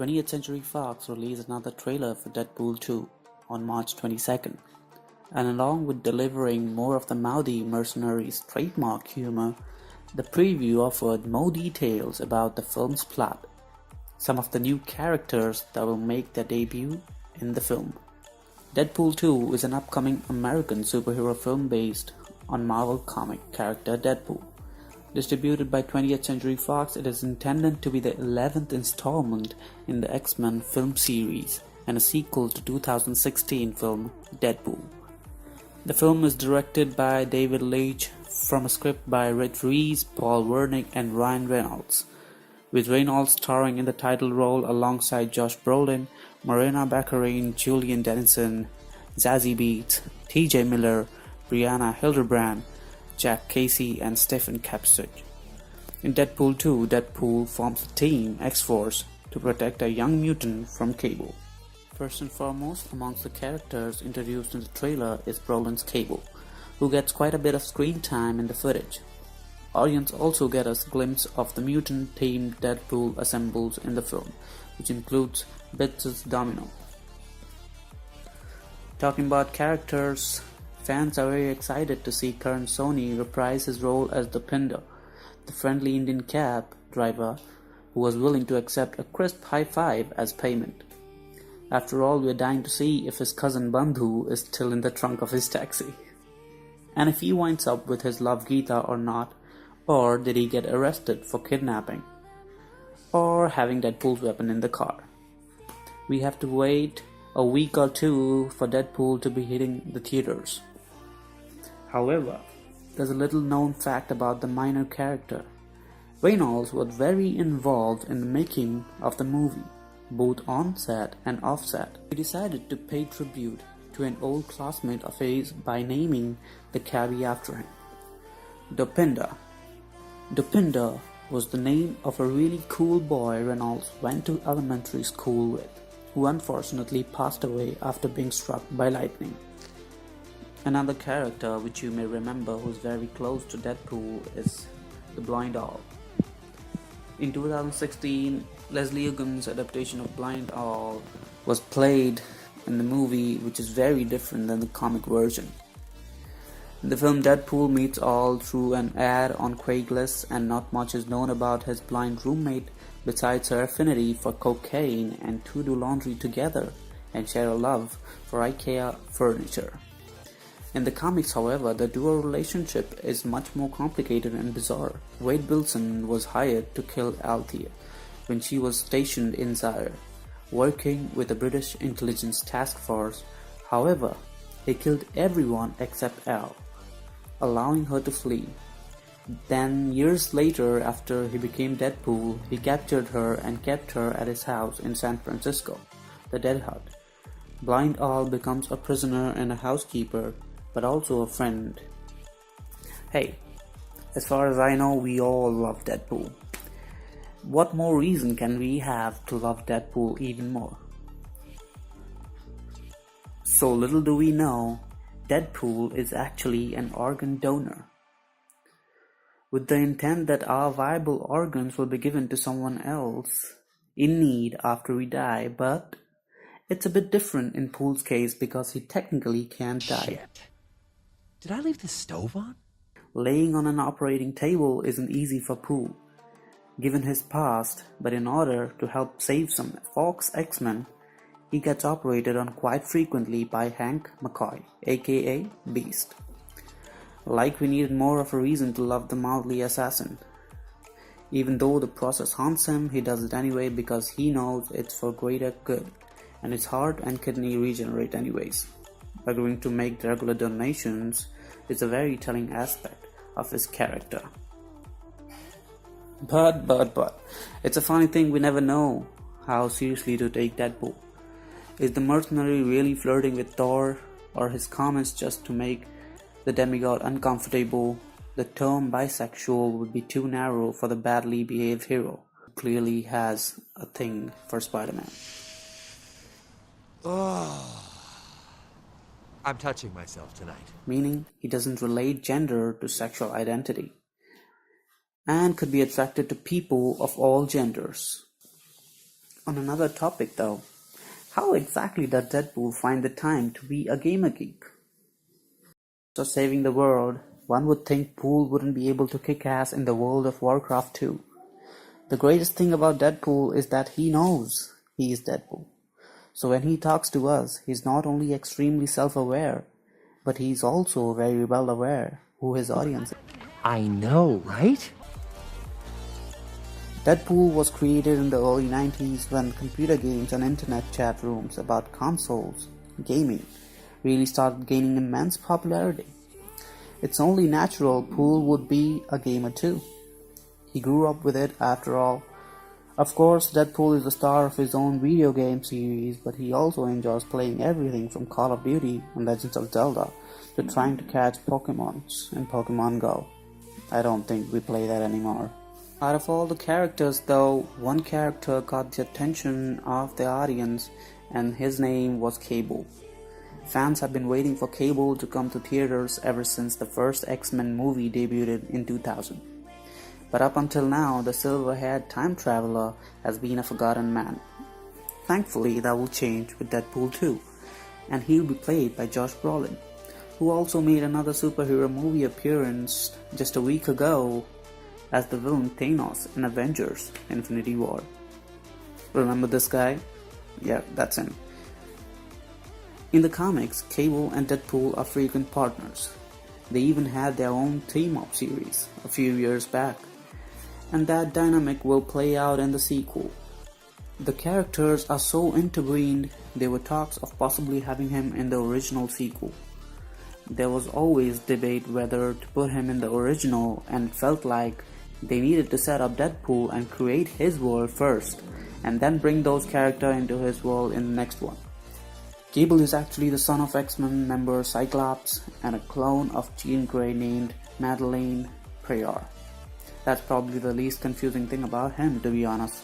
20th Century Fox released another trailer for Deadpool 2 on March 22nd, and along with delivering more of the mouthy mercenaries' trademark humor, the preview offered more details about the film's plot, some of the new characters that will make their debut in the film. Deadpool 2 is an upcoming American superhero film based on Marvel comic character Deadpool. Distributed by 20th Century Fox, it is intended to be the 11th installment in the X-Men film series and a sequel to 2016 film Deadpool. The film is directed by David Leitch from a script by Rich Reese, Paul Wernick and Ryan Reynolds, with Reynolds starring in the title role alongside Josh Brolin, Morena Baccarin, Julian Dennison, Zazie Beetz, T.J. Miller, Brianna Hildebrand, Jack Casey and Stephen Kapsich. In Deadpool 2, Deadpool forms a team, X-Force, to protect a young mutant from Cable. First and foremost, amongst the characters introduced in the trailer is Brolin's Cable, who gets quite a bit of screen time in the footage. Audience also get a glimpse of the mutant team Deadpool assembles in the film, which includes Bits' Domino. Talking about characters, fans are very excited to see Karan Soni reprise his role as Dopinder, the friendly Indian cab driver who was willing to accept a crisp high five as payment. After all, we're dying to see if his cousin Bandhu is still in the trunk of his taxi, and if he winds up with his love Geeta or not, or did he get arrested for kidnapping, or having Deadpool's weapon in the car. We have to wait a week or two for Deadpool to be hitting the theaters. However, there's a little known fact about the minor character. Reynolds was very involved in the making of the movie, both on set and off set. He decided to pay tribute to an old classmate of his by naming the cabby after him, Dopinder. Dopinder was the name of a really cool boy Reynolds went to elementary school with, who unfortunately passed away after being struck by lightning. Another character which you may remember who's very close to Deadpool is the Blind Owl. In 2016, Leslie Ugan's adaptation of Blind Owl was played in the movie, which is very different than the comic version. In the film, Deadpool meets Owl through an ad on Craigslist, and not much is known about his blind roommate besides her affinity for cocaine and to do laundry together and share a love for IKEA furniture. In the comics, however, the duo relationship is much more complicated and bizarre. Wade Wilson was hired to kill Althea when she was stationed in Zaire, working with the British intelligence task force. However, he killed everyone except Al, allowing her to flee. Then, years later, after he became Deadpool, he captured her and kept her at his house in San Francisco, the Dead Hut. Blind Owl becomes a prisoner and a housekeeper, but also a friend. Hey, as far as I know, we all love Deadpool. What more reason can we have to love Deadpool even more? So little do we know, Deadpool is actually an organ donor, with the intent that our viable organs will be given to someone else in need after we die, but it's a bit different in Pool's case because he technically can't die. Shit. Did I leave the stove on? Laying on an operating table isn't easy for Pool, given his past, but in order to help save some Fox X-Men, he gets operated on quite frequently by Hank McCoy, aka Beast. Like we needed more of a reason to love the mildly assassin. Even though the process haunts him, he does it anyway because he knows it's for greater good, and his heart and kidney regenerate anyways. Agreeing to make regular donations is a very telling aspect of his character. But, it's a funny thing, we never know how seriously to take Deadpool. Is the mercenary really flirting with Thor, or his comments just to make the demigod uncomfortable? The term bisexual would be too narrow for the badly behaved hero, who clearly has a thing for Spider-Man. Oh, I'm touching myself tonight. Meaning he doesn't relate gender to sexual identity, and could be attracted to people of all genders. On another topic though, how exactly does Deadpool find the time to be a gamer geek? So saving the world, one would think Pool wouldn't be able to kick ass in the world of Warcraft 2. The greatest thing about Deadpool is that he knows he is Deadpool. So when he talks to us, he's not only extremely self-aware, but he's also very well aware who his audience is. I know, right? Deadpool was created in the early 90s when computer games and internet chat rooms about consoles, gaming, really started gaining immense popularity. It's only natural Pool would be a gamer too. He grew up with it after all. Of course, Deadpool is the star of his own video game series, but he also enjoys playing everything from Call of Duty and Legends of Zelda to trying to catch Pokemons in Pokemon Go. I don't think we play that anymore. Out of all the characters though, one character caught the attention of the audience and his name was Cable. Fans have been waiting for Cable to come to theaters ever since the first X-Men movie debuted in 2000. But up until now, the silver-haired time traveler has been a forgotten man. Thankfully, that will change with Deadpool 2, and he'll be played by Josh Brolin, who also made another superhero movie appearance just a week ago as the villain Thanos in Avengers Infinity War. Remember this guy? Yeah, that's him. In the comics, Cable and Deadpool are frequent partners. They even had their own team-up series a few years back, and that dynamic will play out in the sequel. The characters are so intertwined, there were talks of possibly having him in the original sequel. There was always debate whether to put him in the original, and it felt like they needed to set up Deadpool and create his world first, and then bring those characters into his world in the next one. Cable is actually the son of X-Men member Cyclops and a clone of Jean Grey named Madeleine Pryor. That's probably the least confusing thing about him, to be honest.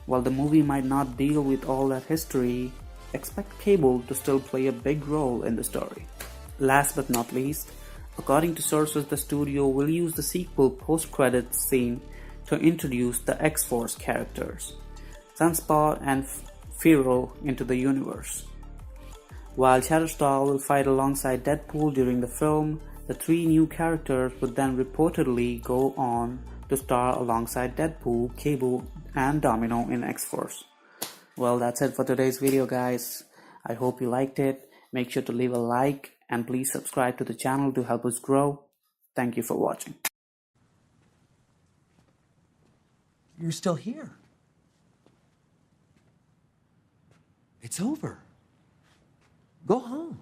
While the movie might not deal with all that history, expect Cable to still play a big role in the story. Last but not least, according to sources, the studio will use the sequel post-credits scene to introduce the X-Force characters, Sunspot and Feral, into the universe. While Shatterstar will fight alongside Deadpool during the film, the three new characters would then reportedly go on to star alongside Deadpool, Cable, and Domino in X-Force. Well, that's it for today's video, guys. I hope you liked it. Make sure to leave a like and please subscribe to the channel to help us grow. Thank you for watching. You're still here. It's over. Go home.